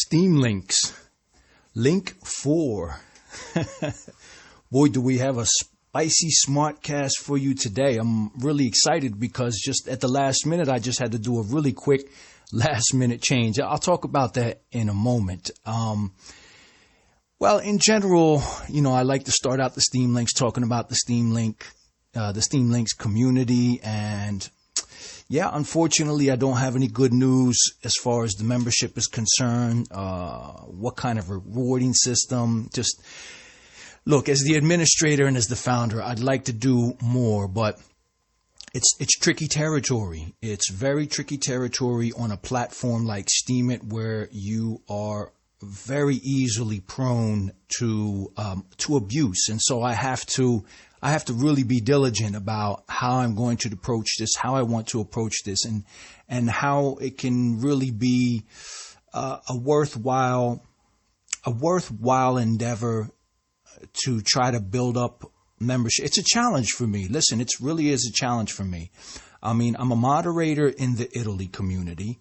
Steem links. Link 4. Boy, do we have a spicy smartcast for you today. I'm really excited because just at the last minute, I just had to do a really quick last minute change. I'll talk about that in a moment. Well, in general, I like to start out the Steem links talking about the Steem links community. And yeah, unfortunately, I don't have any good news as far as the membership is concerned. What kind of rewarding system? Just look, as the administrator and as the founder, I'd like to do more, but it's tricky territory. It's very tricky territory on a platform like Steem, where you are very easily prone to abuse. And so I have to really be diligent about how I'm going to approach this, how I want to approach this, and how it can really be a worthwhile endeavor to try to build up membership. It's a challenge for me. Listen, it really is a challenge for me. I mean, I'm a moderator in the Italy community.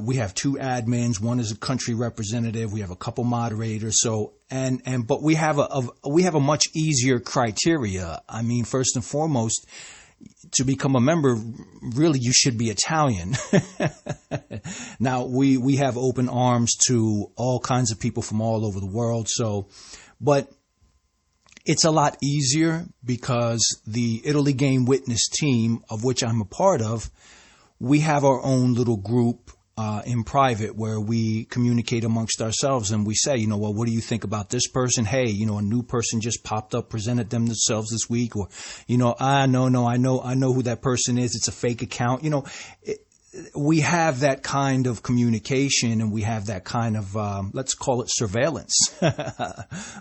We have 2 admins. One is a country representative. We have a couple moderators. But we have a much easier criteria. I mean, first and foremost, to become a member, really, you should be Italian. Now, we have open arms to all kinds of people from all over the world. But it's a lot easier because the Italy Game Witness team, of which I'm a part of, we have our own little group in private where we communicate amongst ourselves, and we say, well, what do you think about this person? Hey, a new person just popped up, presented themselves this week, or, I know who that person is. It's a fake account. We have that kind of communication, and we have that kind of, let's call it surveillance,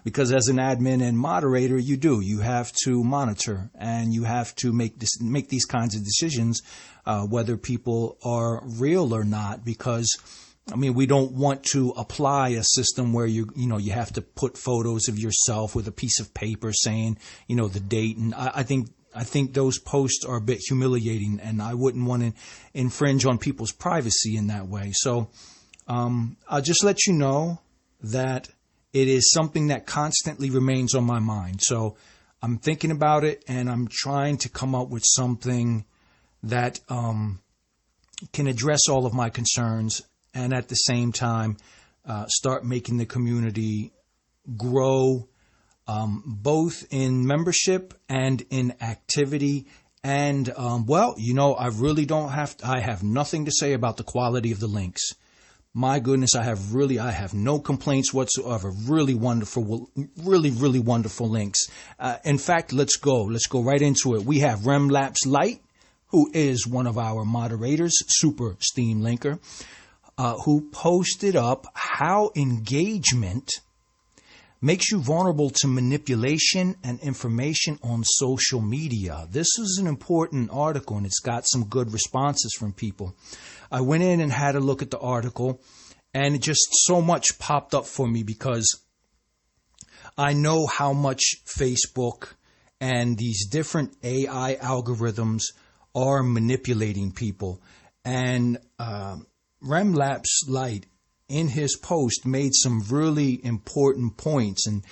because as an admin and moderator, you have to monitor, and you have to make these kinds of decisions, whether people are real or not, because we don't want to apply a system where you have to put photos of yourself with a piece of paper saying, the date. And I think those posts are a bit humiliating, and I wouldn't want to infringe on people's privacy in that way. So I'll just let you know that it is something that constantly remains on my mind. So I'm thinking about it, and I'm trying to come up with something that can address all of my concerns, and at the same time start making the community grow, both in membership and in activity. And, I have nothing to say about the quality of the links. My goodness, I have no complaints whatsoever. Really wonderful links. In fact, let's go right into it. We have Remlapse Light, who is one of our moderators, super Steem linker, who posted up how engagement makes you vulnerable to manipulation and information on social media. This is an important article, and it's got some good responses from people. I went in and had a look at the article, and just so much popped up for me because I know how much Facebook and these different AI algorithms are manipulating people. And Remlapse Light, in his post, made some really important points and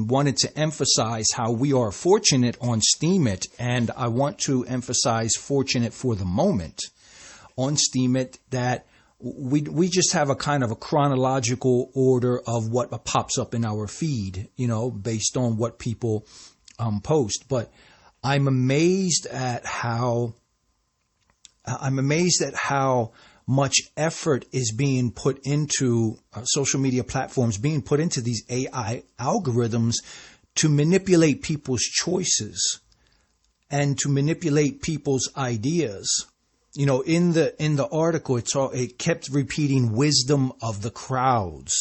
wanted to emphasize how we are fortunate on Steemit, and I want to emphasize fortunate for the moment on Steemit, that we just have a kind of a chronological order of what pops up in our feed, based on what people post. But I'm amazed at how much effort is being put into social media platforms, being put into these AI algorithms to manipulate people's choices and to manipulate people's ideas. In the article, it kept repeating wisdom of the crowds,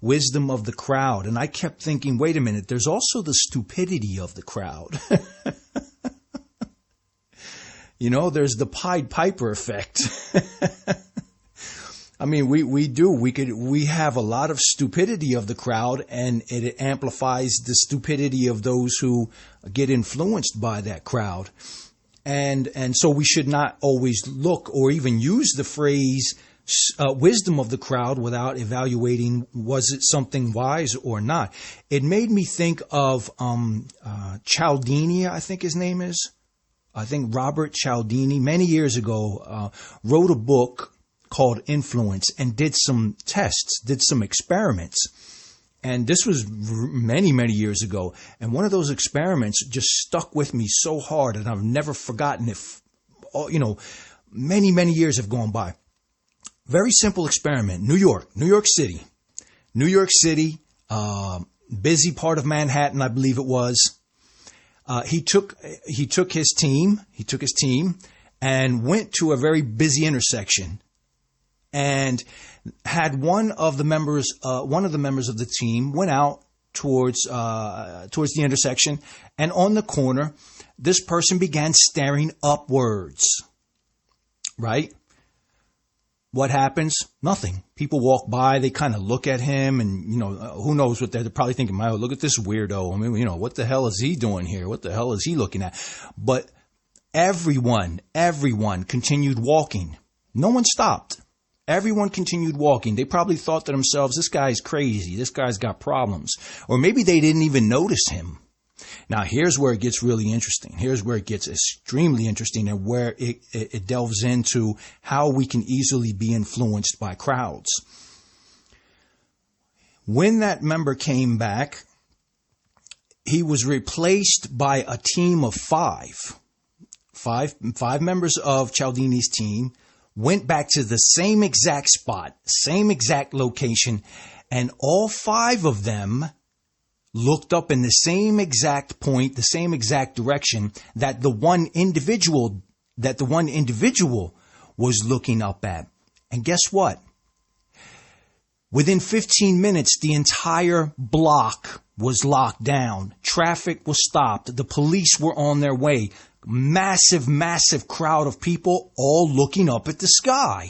wisdom of the crowd. And I kept thinking, wait a minute, there's also the stupidity of the crowd. There's the Pied Piper effect. We have a lot of stupidity of the crowd, and it amplifies the stupidity of those who get influenced by that crowd. And so we should not always look or even use the phrase wisdom of the crowd without evaluating was it something wise or not. It made me think of Cialdini, I think his name is. I think Robert Cialdini, many years ago, wrote a book called Influence and did some tests, did some experiments. And this was many, many years ago. And one of those experiments just stuck with me so hard, and I've never forgotten it. Many, many years have gone by. Very simple experiment. New York City, busy part of Manhattan, I believe it was. He took his team and went to a very busy intersection and had one of the members of the team went out towards the intersection, and on the corner, this person began staring upwards. Right? What happens? Nothing. People walk by, they kind of look at him, and, who knows what they're probably thinking, oh, look at this weirdo. I mean, what the hell is he doing here? What the hell is he looking at? But everyone continued walking. No one stopped. Everyone continued walking. They probably thought to themselves, this guy's crazy. This guy's got problems. Or maybe they didn't even notice him. Now, here's where it gets really interesting. Here's where it gets extremely interesting, and where it delves into how we can easily be influenced by crowds. When that member came back, he was replaced by a team of five members of Cialdini's team, went back to the same exact spot, same exact location, and all five of them looked up in the same exact point, the same exact direction that the one individual was looking up at. And guess what? Within 15 minutes, the entire block was locked down. Traffic was stopped. The police were on their way. Massive, massive crowd of people all looking up at the sky.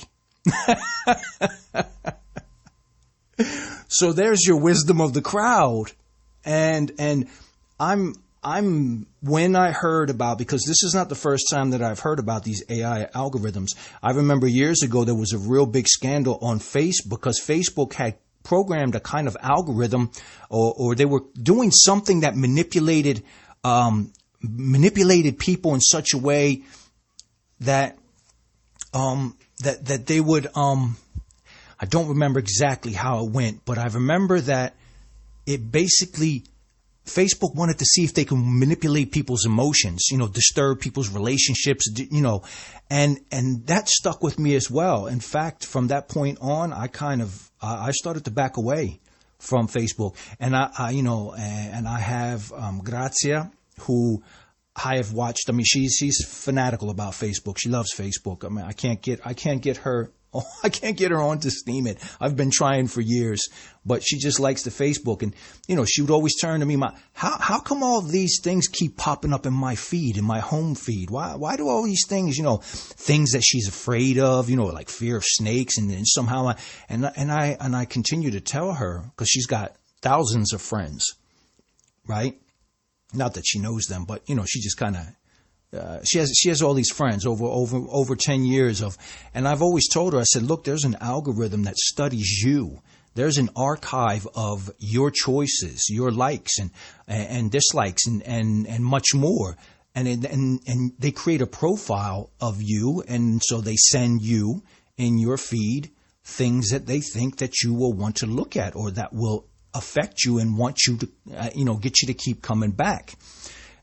So there's your wisdom of the crowd. And when I heard about, because this is not the first time that I've heard about these AI algorithms. I remember years ago there was a real big scandal on Facebook because Facebook had programmed a kind of algorithm, or they were doing something that manipulated people in such a way that that they would I don't remember exactly how it went, but I remember that it basically, Facebook wanted to see if they can manipulate people's emotions, disturb people's relationships, and that stuck with me as well. In fact, from that point on, I started to back away from Facebook, and I have Grazia, who I have watched. I mean, she's fanatical about Facebook. She loves Facebook. I mean, I can't get her onto Steem it. I've been trying for years, but she just likes the Facebook. And, she would always turn to me, how come all these things keep popping up in my feed, in my home feed? Why do all these things, things that she's afraid of, like fear of snakes, and then somehow I continue to tell her, because she's got thousands of friends, right? Not that she knows them, but, she just kind of, she has all these friends over 10 years of, and I've always told her, I said, look, there's an algorithm that studies you. There's an archive of your choices, your likes and dislikes and much more. And they create a profile of you. And so they send you in your feed things that they think that you will want to look at, or that will affect you and want you to, get you to keep coming back.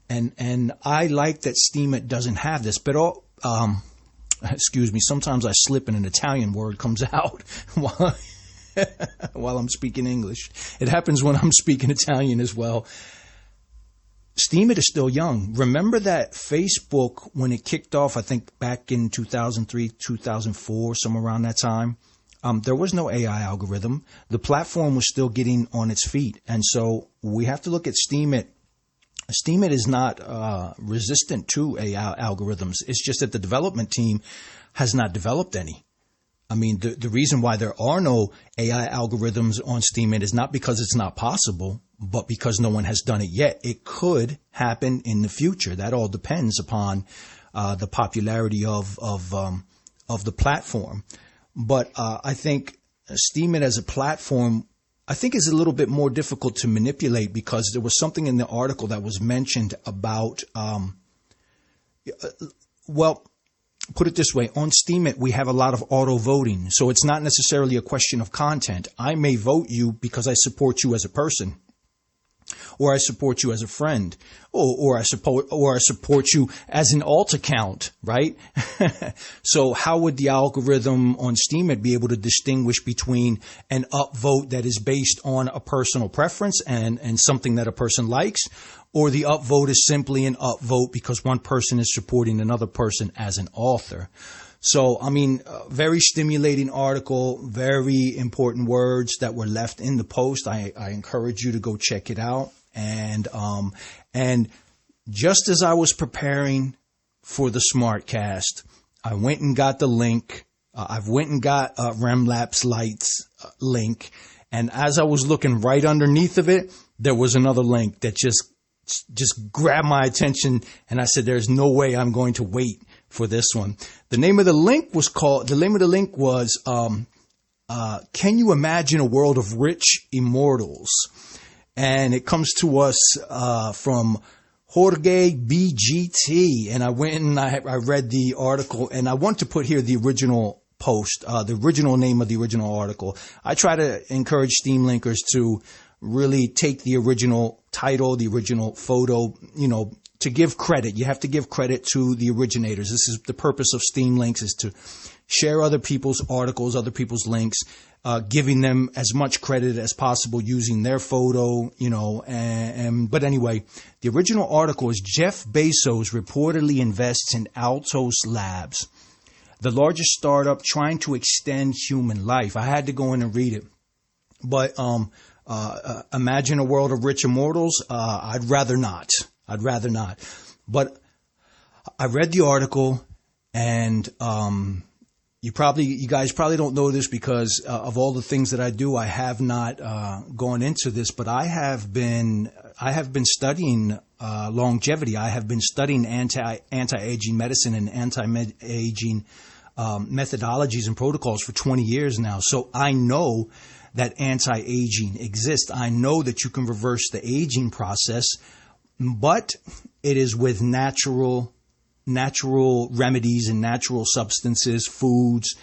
And I like that Steem It doesn't have this, but excuse me, sometimes I slip and an Italian word comes out while I'm speaking English. It happens when I'm speaking Italian as well. Steem It is still young. Remember that Facebook, when it kicked off, I think back in 2003, 2004, somewhere around that time, there was no AI algorithm. The platform was still getting on its feet. And so we have to look at Steem It. Steem It is not resistant to AI algorithms. It's just that the development team has not developed any. I mean, the reason why there are no AI algorithms on Steem It is not because it's not possible, but because no one has done it yet. It could happen in the future. That all depends upon the popularity of the platform. But I think Steem as a platform, I think, is a little bit more difficult to manipulate, because there was something in the article that was mentioned about, well, put it this way, on Steem we have a lot of auto voting. So it's not necessarily a question of content. I may vote you because I support you as a person, or I support you as a friend, or I support you as an alt account, right? So how would the algorithm on Steem be able to distinguish between an upvote that is based on a personal preference and something that a person likes, or the upvote is simply an upvote because one person is supporting another person as an author? So, I mean, very stimulating article, very important words that were left in the post. I encourage you to go check it out. And just as I was preparing for the Smartcast, I went and got the link. I've went and got Remlapse Lights link. And as I was looking right underneath of it, there was another link that just grabbed my attention. And I said, there's no way I'm going to wait for this one. The name of the link was Can You Imagine a World of Rich Immortals? And it comes to us from Jorge BGT. And I went and I read the article, and I want to put here the original post, the original name of the original article. I try to encourage Steem linkers to really take the original title, the original photo, to give credit. You have to give credit to the originators. This is the purpose of Steem links, is to share other people's articles, other people's links, giving them as much credit as possible using their photo, but anyway, the original article is Jeff Bezos reportedly invests in Altos Labs, the largest startup trying to extend human life. I had to go in and read it, but, imagine a world of rich immortals. I'd rather not. But I read the article, and, you guys probably don't know this because of all the things that I do. I have not gone into this, but I have been studying longevity. I have been studying anti-aging medicine and anti-aging methodologies and protocols for 20 years now. So I know that anti-aging exists. I know that you can reverse the aging process, but it is with natural remedies and natural substances, foods,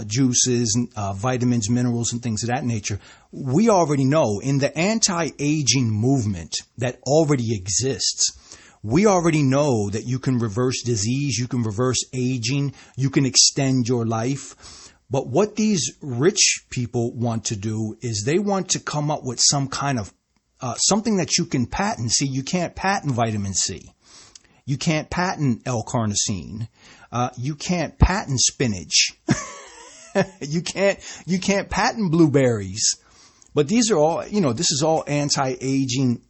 juices, vitamins, minerals, and things of that nature. We already know in the anti-aging movement that already exists, we already know that you can reverse disease, you can reverse aging, you can extend your life. But what these rich people want to do is they want to come up with some kind of something that you can patent. See, you can't patent vitamin C. You can't patent L-carnosine. You can't patent spinach. You can't patent blueberries. But these are all, this is all anti-aging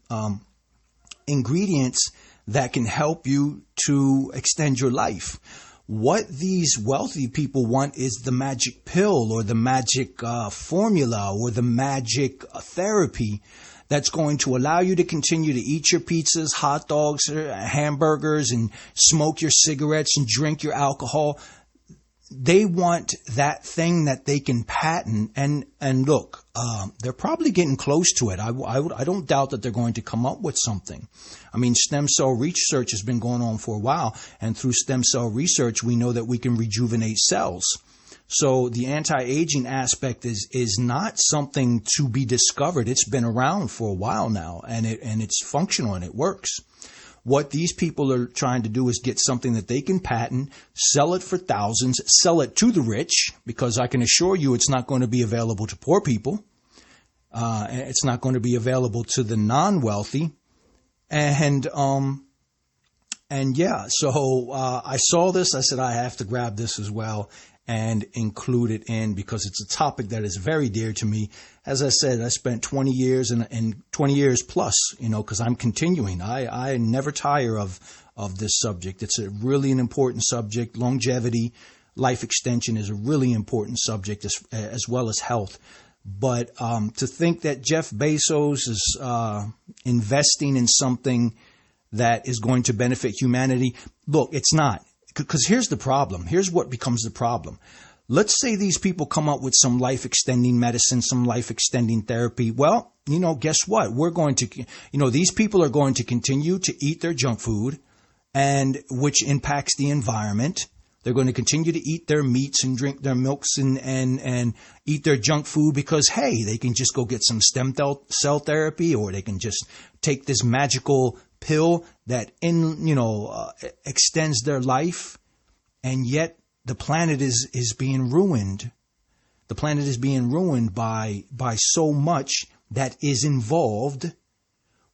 ingredients that can help you to extend your life. What these wealthy people want is the magic pill, or the magic formula, or the magic therapy that's going to allow you to continue to eat your pizzas, hot dogs, hamburgers, and smoke your cigarettes and drink your alcohol. They want that thing that they can patent. And look, they're probably getting close to it. I don't doubt that they're going to come up with something. I mean, stem cell research has been going on for a while. And through stem cell research, we know that we can rejuvenate cells. So the anti-aging aspect is not something to be discovered. It's been around for a while now, and it's functional and it works. What these people are trying to do is get something that they can patent, sell it for thousands, sell it to the rich, because I can assure you it's not going to be available to poor people. It's not going to be available to the non-wealthy. And yeah, so I saw this. I said, I have to grab this as well and include it in, because it's a topic that is very dear to me. As I said, I spent 20 years and 20 years plus, because I'm continuing. I never tire of this subject. It's a really an important subject. Longevity, life extension is a really important subject, as well as health. But to think that Jeff Bezos is investing in something that is going to benefit humanity, look, it's not. Because here's the problem. Here's what becomes the problem. Let's say these people come up with some life-extending medicine, some life-extending therapy. Well, guess what? These people are going to continue to eat their junk food, and which impacts the environment. They're going to continue to eat their meats and drink their milks and eat their junk food because, hey, they can just go get some stem cell therapy, or they can just take this magical pill that extends their life. And yet the planet is being ruined. The planet is being ruined by so much that is involved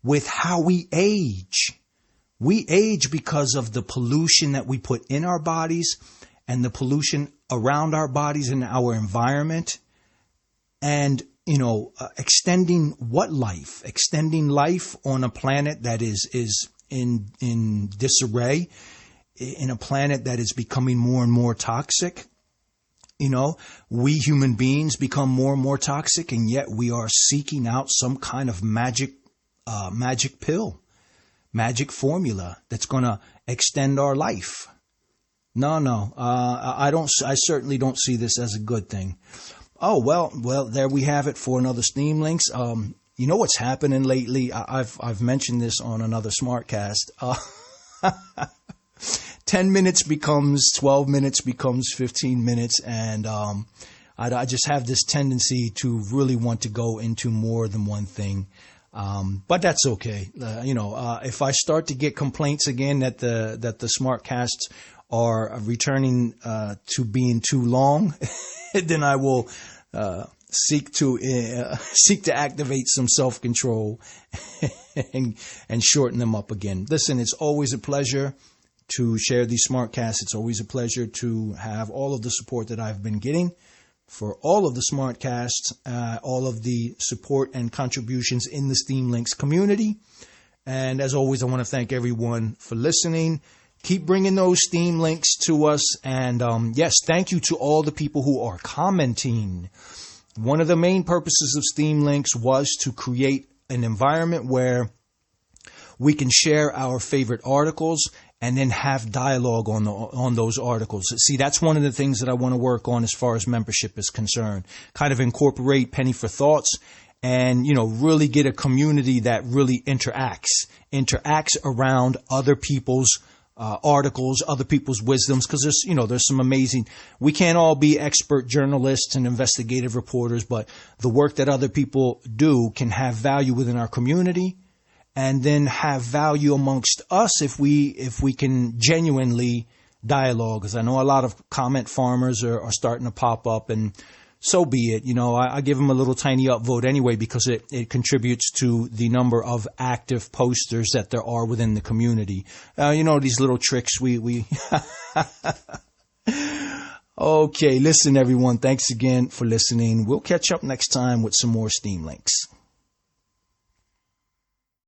with how we age. We age because of the pollution that we put in our bodies and the pollution around our bodies and our environment. And, extending what life? Extending life on a planet that is in disarray, in a planet that is becoming more and more toxic. We human beings become more and more toxic, and yet we are seeking out some kind of magic pill, magic formula that's going to extend our life. No. I certainly don't see this as a good thing. Oh, well, there we have it for another Steem Links. You know what's happening lately? I've mentioned this on another Smartcast. 10 minutes becomes 12 minutes becomes 15 minutes. And, I just have this tendency to really want to go into more than one thing. But that's okay. If I start to get complaints again that the Smartcasts are returning, to being too long, then I will, seek to activate some self-control and shorten them up again. Listen, it's always a pleasure to share these Smartcasts. It's always a pleasure to have all of the support that I've been getting for all of the Smartcasts, all of the support and contributions in the Steem Links community. And as always, I want to thank everyone for listening. Keep bringing those Steem Links to us. And yes, thank you to all the people who are commenting. One of the main purposes of Steem Links was to create an environment where we can share our favorite articles and then have dialogue on those articles. See, that's one of the things that I want to work on as far as membership is concerned. Kind of incorporate Penny for Thoughts and, really get a community that really interacts around other people's articles, other people's wisdoms, because there's some amazing, we can't all be expert journalists and investigative reporters, but the work that other people do can have value within our community and then have value amongst us if we can genuinely dialogue. Because I know a lot of comment farmers are starting to pop up, and so be it. I give them a little tiny upvote anyway because it contributes to the number of active posters that there are within the community. These little tricks we Okay, listen everyone. Thanks again for listening. We'll catch up next time with some more Steem Links.